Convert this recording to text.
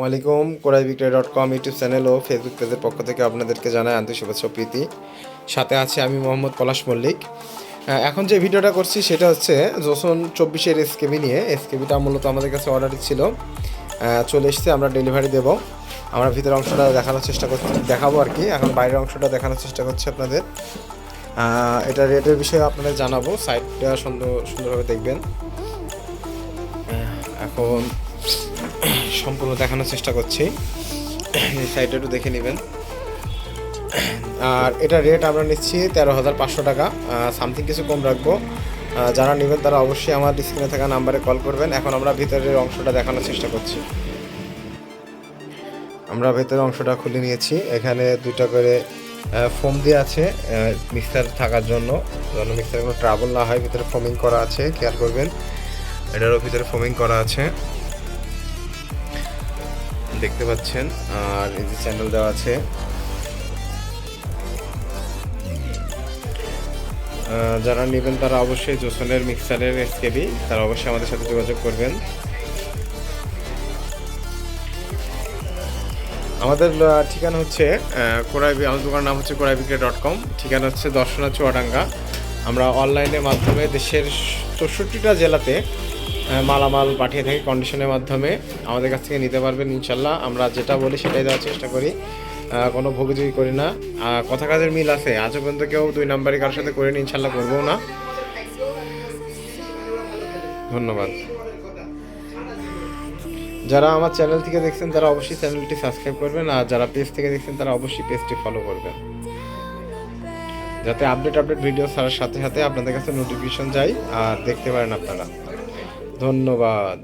আসসালামু আলাইকুম। কোরাইবিক্রয়.com YouTube channel ও Facebook পেজের পক্ষ থেকে আপনাদেরকে জানাই আন্তরিক শুভেচ্ছা ও প্রীতি। সাথে আছি আমি মোহাম্মদ পলাশ মল্লিক। এখন যে ভিডিওটা করছি সেটা হচ্ছে জোসন 24-এর এসকেবি নিয়ে। এসকেবিটা মূলত আমাদের কাছে অর্ডার ছিল, চলে এসেছে, আমরা ডেলিভারি দেব। আমরা ভিতরের অংশটা দেখানোর চেষ্টা করছি, দেখাবো আর কি। এখন বাইরের অংশটা দেখানোর চেষ্টা করছি আপনাদের। এটা রেটের বিষয়ে আপনাদের জানাবো, সাইডটা সুন্দরভাবে দেখবেন। এখন সম্পূর্ণ দেখানোর চেষ্টা করছি, এই সাইডটা একটু দেখে নেবেন। আর এটা রেট আমরা নিচ্ছি 13,500 টাকা, সামথিং কিছু কম রাখবো। যারা নেবেন তারা অবশ্যই আমার স্ক্রিনে থাকা নাম্বারে কল করবেন। এখন আমরা ভিতরের অংশটা দেখানোর চেষ্টা করছি। আমরা ভেতরের অংশটা খুলে নিয়েছি। এখানে দুইটা করে ফোম দিয়ে আছে মিক্সার থাকার জন্য, যেন মিক্সারে কোনো ট্রাবল না হয়। ভিতরে ফোমিং করা আছে, খেয়াল করবেন। এটারও ভিতরে ফোমিং করা আছে, দেখতে পাচ্ছেন। আর এই যে চ্যানেল দেওয়া আছে। যারা নেবেন তারা অবশ্যই জোসনের মিক্সারের এসকেবি, তারা অবশ্যই আমাদের সাথে যোগাযোগ করবেন। আমাদের ঠিকানা হচ্ছে আমাদের দোকানের নাম হচ্ছে কোরাইবিক্রয়.com। ঠিকানা হচ্ছে দর্শনা চুয়াডাঙ্গা। আমরা অনলাইনের মাধ্যমে দেশের 64টা জেলাতে মালামাল পাঠিয়ে থাকি কন্ডিশনের মাধ্যমে। আমাদের কাছ থেকে নিতে পারবেন ইনশাল্লাহ। আমরা যেটা বলি সেটাই দেওয়ার চেষ্টা করি, কোনো ভোগাযোগি করি না। কথা কাজের মিল আছে, আজও পর্যন্ত কেউ 2 নাম্বারই কারোর সাথে করিনি, ইনশাল্লাহ করবও না। ধন্যবাদ। যারা আমার চ্যানেল থেকে দেখছেন তারা অবশ্যই চ্যানেলটি সাবস্ক্রাইব করবেন, আর যারা পেজ থেকে দেখছেন তারা অবশ্যই পেজটি ফলো করবেন, যাতে আপডেট ভিডিও ছাড়ার সাথে সাথে আপনাদের কাছে নোটিফিকেশন যায় আর দেখতে পারেন আপনারা। ধন্যবাদ।